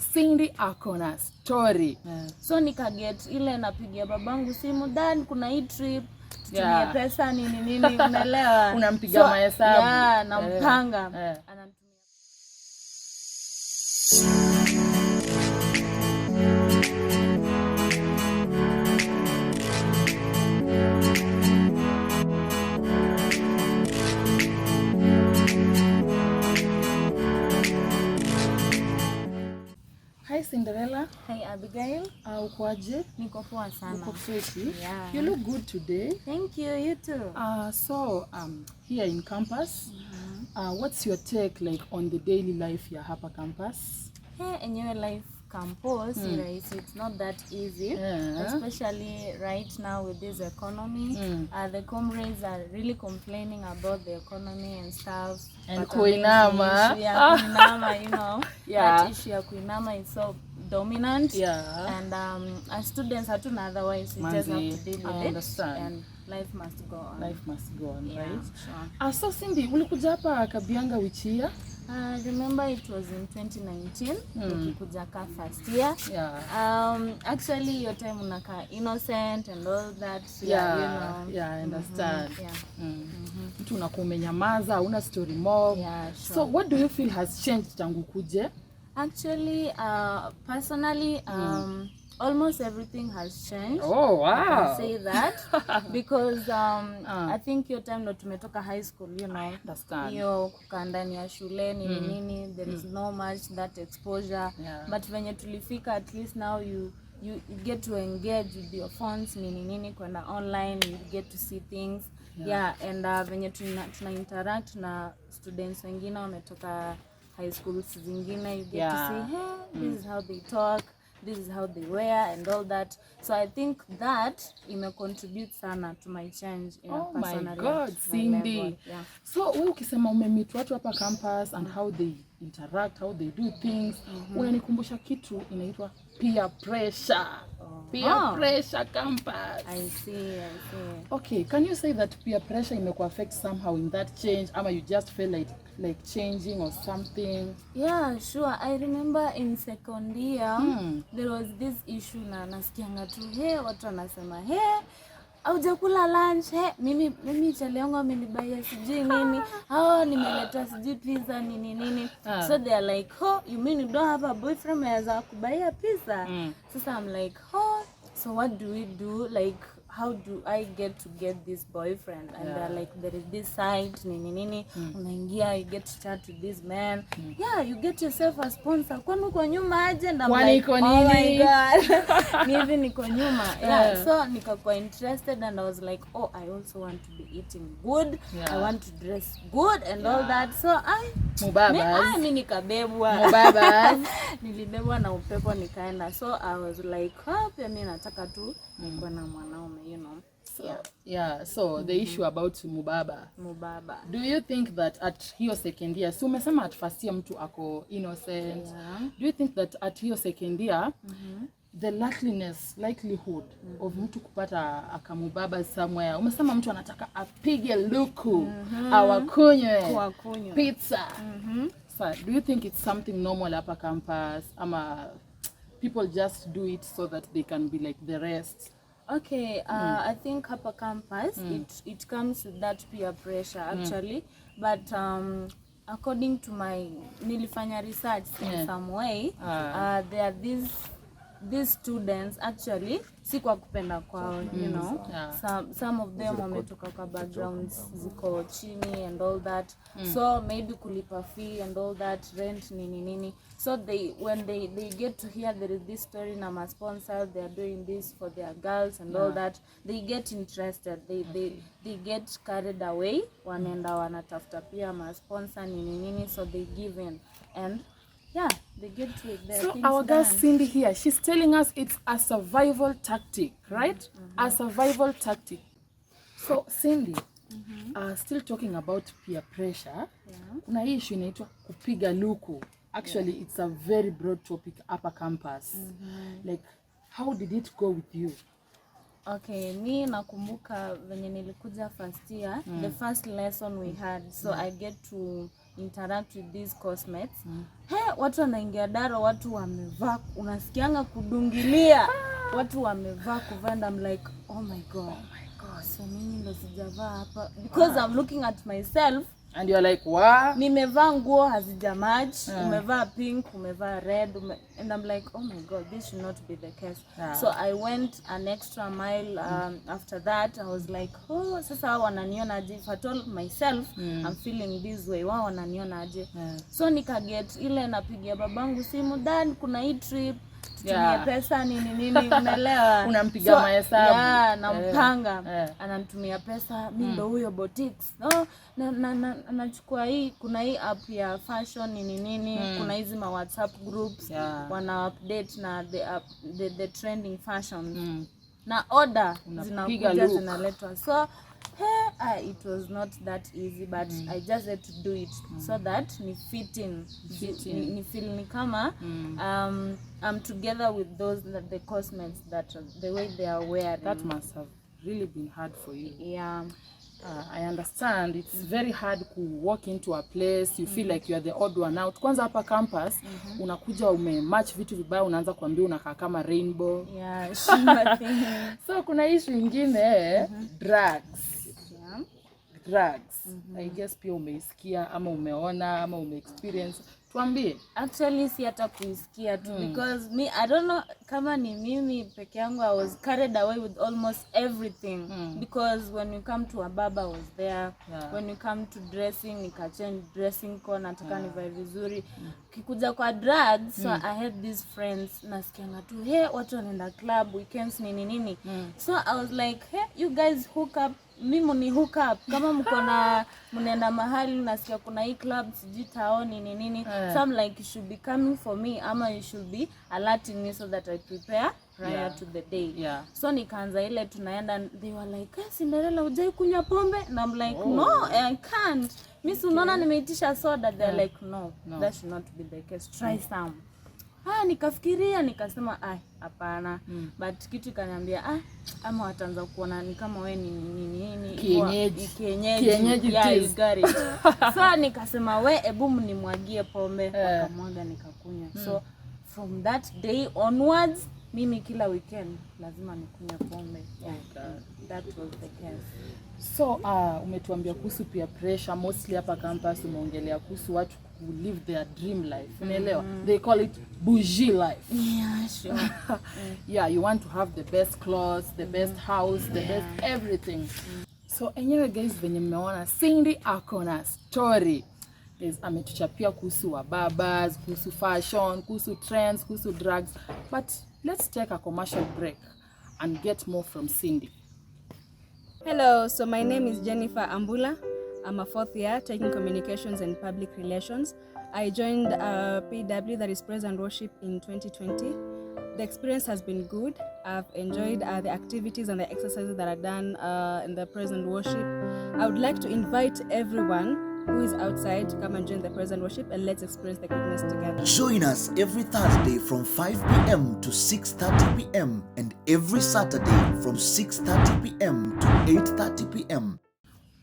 Cindy akona story. So nikaget ile napigia babangu simu, dad kuna hii trip tutumie pesa nini unaelewa. Unampiga mahesabu. Nampanga. Ananitumia. Hi Cinderella. Hi Abigail. Ukoaje? Niko poa sana. Uko freshi? Yeah. You look good today. Thank you, you too. So here in campus, what's your take like on the daily life ya hapa campus? Enyewe life campus, it's not that easy, especially right now with this economy. The comrades are really complaining about the economy and stuff. And kuinama. Kuinama, you know. That issue ya kuinama is so dominant. And as students, hatuna otherwise, we just have to deal with it. And life must go on. Life must go on, right? Sure. So Cindy, ulikuja hapa Kabianga which year? Remember it was in 2019. Ukikuja ka first year. Actually your time unaka innocent and all that. You know. I understand. Mtu unakuwa umenyamaza, una story mob. Sure. So what do you feel has changed tangu kuje? Actually, personally, almost everything has changed. Oh wow! I can say that because I think your time ndo tumetoka high school, you know. Hiyo kukaa ndani ya shule nini, there is no much that exposure. But venye tulifika, at least now you get to engage with your phones nini kwenda online, you get to see things. And venye tuna interact na students wengine wametoka high schools zingine, you get to see, hey, this is how they talk, this is how they wear and all that. So I think that contribute sana to my change in personality. Oh my God, Cindy. So wewe ukisema umemeet watu hapa campus and how they interact, how they do things, unanikumbusha kitu inaitwa peer pressure. Peer pressure campus. I see. Okay, can you say that peer pressure imeku affect somehow in that change, ama you just feel like changing or something? Yeah, sure. I remember in second year, there was this issue na nasikianga tu, watu wanasema, haujakula lunch, mimi chale yangu amenibuy sijui nini, nimeleta sijui pizza nini. So they are like, you mean you don't have a boyfriend anaweza kubuy pizza? Sasa I'm like, so what do we do? Like, how do I get this boyfriend? And they're like, there is this site nini unaingia, you get to chat with this man. You get yourself a sponsor. Kwani uko nyuma aje? And I'm like, oh my God. Nivi niko nyuma. So nikakuwa interested and I was like, I also want to be eating good. I want to dress good and all that. So mimi nikabebwa. Mubabas. Nilibebwa na upepo nikaenda. So I was like, pia mimi nataka tu nikuwe na mwanaume, you know. So the issue about mubaba. Do you think that at hiyo second year, so umesema at first year mtu ako innocent, do you think that at hiyo second year, the likelihood of mtu kupata akamubaba somewhere, umesema mtu anataka apige luku, awakunywe pizza. So do you think it's something normal hapa campus, ama people just do it so that they can be like the rest? Okay, I think hapa campus, it comes with that peer pressure actually, but according to my nilifanya research in some way, there are these students actually si kwa kupenda kwao, you know. Some of them wametoka kwa backgrounds ziko chini and all that, so maybe kulipa fee and all that, rent nini. So when they get to hear there is this story na ma sponsor, they are doing this for their girls and all that, they get interested, they get carried away, wanaenda wanatafuta pia ma sponsor nini, so they give in and they get to it there. So our girl Cindy here, she's telling us it's a survival tactic, right? A survival tactic. So Cindy, still talking about peer pressure, kuna hii issue inaitwa kupiga luku. Actually, it's a very broad topic upper campus. Like, how did it go with you? Okay, mi nakumbuka venye nilikuja first year, the first lesson we had, so I get to interact with these cosmates. Watu wanaingia daro, watu wamevaa, unasikianga kudungilia. Watu wamevaa kuvanda. I'm like, oh my god. So mimi ndo sijavaa hapa because I'm looking at myself and you're like, what? Nimevaa nguo hazija match, umevaa pink, umevaa red, and I'm like, oh my god, this should not be the case. So I went an extra mile. After that I was like, oh, sasa wananiona aje? If I told myself I'm feeling this way, wao wananiona aje? So nikaget ile napigia babangu simu, dad kuna hii trip, tutumie pesa nini unaelewa. Unampiga mahesabu. Nampanga. Ananitumia pesa, mimi ndo huyo boutiques. Anachukua hii, kuna hii app ya fashion nini kuna hizi ma WhatsApp groups wana update na the trending fashion. Na order zinakuja zinaletwa. So it was not that easy, but I just had to do it so that ni fit in. Ni feel ni kama I'm together with those the cosmates that the way they are wearing. That must have really been hard for you. Yeah. I understand. It's very hard to walk into a place, you feel like you are the odd one out. Kwanza hapa campus, unakuja umematch vitu vibaya, unaanza kuambia unakaa kama rainbow. Yeah, so kuna issue ingine, drugs. Drugs. I guess pia umeisikia ama umeona ama umeexperience. Tuambie. Actually si hata kuisikia tu because me, I don't know kama ni mimi peke yangu, I was carried away with almost everything. Because when you come to a baba, I was there. When you come to dressing, nika change dressing code, nataka nivae vizuri. Kikuja kwa drugs, so I had these friends, nasikianga tu, watu wanaenda club weekends nini. So I was like, you guys hook up. Mimi ni hook up kama mko na mnaenda mahali nasikia kuna hii club siji taoni nini. So I'm like, you should be coming for me ama you should be alerting me so that I prepare prior to the day. So nikaanza ile tunaenda, they were like, Cinderella hujai kunywa pombe? And I'm like, no, I can't. Mimi unaona nimeitisha soda. They're like, no, that should not be the case, try some. Nikafikiria nikasema hapana. But kitu kaniambia ama wataanza kuona ni kama wewe ni kienyeji. Yeah, you got it. So nikasema hebu mnimwagie pombe. Wakamwaga nikakunywa. So from that day onwards, mimi kila weekend lazima nikunywe pombe. That was the case. So umetuambia kuhusu peer pressure, mostly hapa campus umeongelea kuhusu watu who live their dream life. Unaelewa? They call it bougie life. Yeah, sure. Yeah, you want to have the best clothes, the best house, the best everything. So anyway guys, venye mmeona Cindy akona story. Guys, ametuchapia kuhusu wababas, kuhusu fashion, kuhusu trends, kuhusu drugs. But let's take a commercial break and get more from Cindy. Hello, so my name is Jennifer Ambula. I'm a fourth year taking communications and public relations. I joined PW, that is Praise and Worship, in 2020. The experience has been good. I've enjoyed the activities and the exercises that are done in the Praise and Worship. I would like to invite everyone who is outside to come and join the Praise and Worship, and let's experience the goodness together. Join us every Thursday from 5 p.m. to 6:30 p.m. and every Saturday from 6:30 p.m. to 8:30 p.m.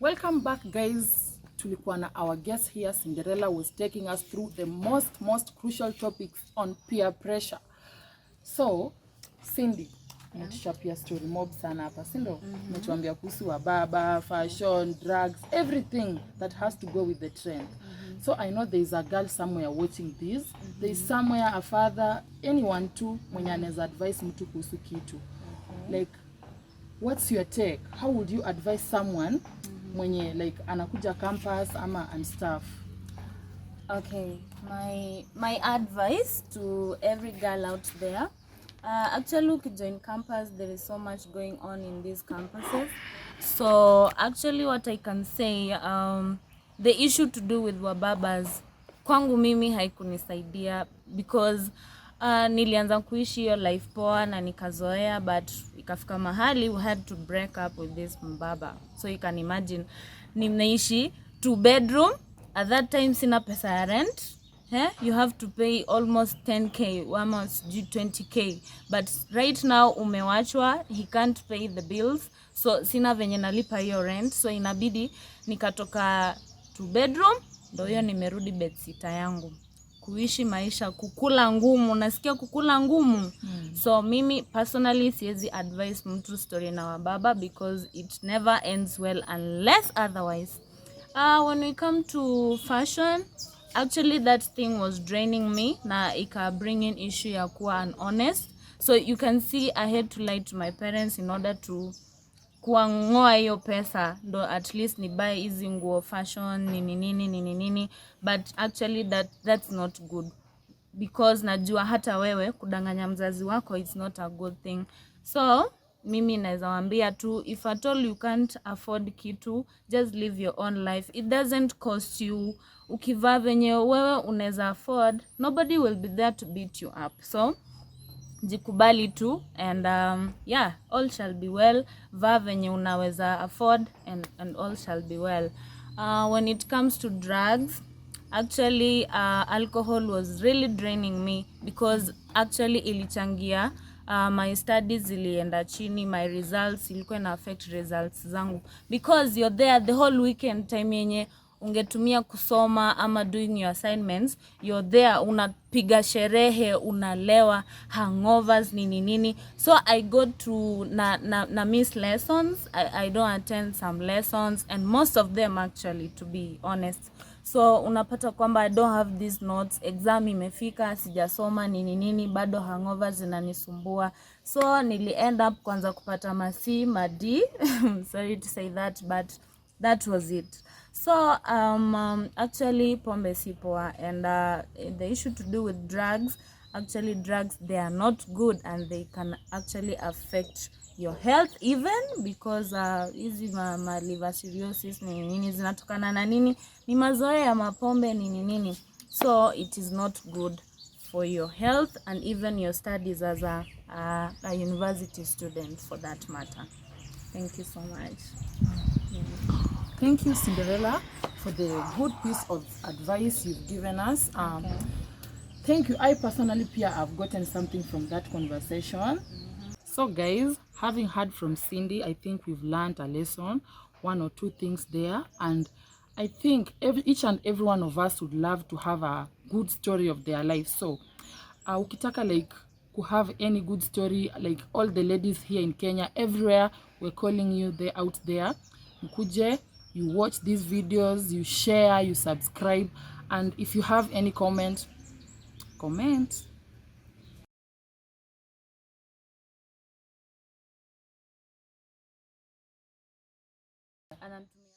Welcome back guys. Tulikuwa na our guest here. Cinderella was taking us through the most crucial topics on peer pressure. So Cindy, unatuchapia story mob sana hapa, si ndio? Umetuambia kuhusu wababa, fashion, drugs, everything that has to go with the trend. So I know there is a girl somewhere watching this. There is somewhere a father, anyone too, mwenye anaweza advise mtu kuhusu kitu. Like, what's your take? How would you advise someone mwenye like anakuja campus ama and stuff? Okay, my advice to every girl out there, actually ukijoin campus, there is so much going on in these campuses. So actually what I can say, the issue to do with wababas kwangu mimi haikunisaidia because nilianza kuishi hiyo life poa na nikazoea, but ikafika mahali we had to break up with this mbaba. So you can imagine nimeishi 2 bedroom. At that time sina pesa ya rent. You have to pay almost 10k, almost 20k. But right now umewachwa, he can't pay the bills. So sina venye nalipa hiyo rent. So inabidi nikatoka 2 bedroom Ndio hiyo nimerudi bedsitter yangu. Kuishi maisha kukula ngumu, nasikia kukula ngumu. So mimi personally siwezi advise mtu story na wababa because it never ends well unless otherwise. When we come to fashion, actually that thing was draining me na ika bring in issue ya kuwa honest. So you can see I had to lie to my parents in order to kuangoa hiyo pesa ndo at least ni buy hizi nguo fashion nini, but actually that's not good because najua hata wewe kudanganya mzazi wako it's not a good thing. So mimi naweza waambia tu, if at all you can't afford kitu, just live your own life. It doesn't cost you. Ukivaa venye wewe unaweza afford, nobody will be there to beat you up. So jikubali tu and yeah, all shall be well. Vaa venye unaweza afford and all shall be well. When it comes to drugs, actually alcohol was really draining me because actually ilichangia my studies zilienda chini, my results ilikuwa ina affect results zangu because you're there the whole weekend, time yenye ungetumia kusoma ama doing your assignments, you're there unapiga sherehe, unalewa, hangovers nini. So I got to na miss lessons. I don't attend some lessons and most of them actually, to be honest. So unapata kwamba I don't have these notes, exam imefika sijasoma nini, bado hangovers zinanisumbua. So nili end up kwanza kupata masi madi sorry to say that, but that was it. So actually pombe si poa, and the issue to do with drugs, actually drugs, they are not good and they can actually affect your health even because hizi ma liver cirrhosis nini zinatokana na nini, ni mazoea ya mapombe nini. So it is not good for your health and even your studies as a university student for that matter. Thank you so much. Thank you, Cinderella, for the good piece of advice you've given us. Okay. Thank you. I personally, Pia, have gotten something from that conversation. So guys, having heard from Cindy, I think we've learned a lesson, one or two things there. And I think each and every one of us would love to have a good story of their life. So, ukitaka like to have any good story, like all the ladies here in Kenya, everywhere, we're calling you there out there. Mkuje, you watch these videos, you share, you subscribe, and if you have any comment. Anamtumia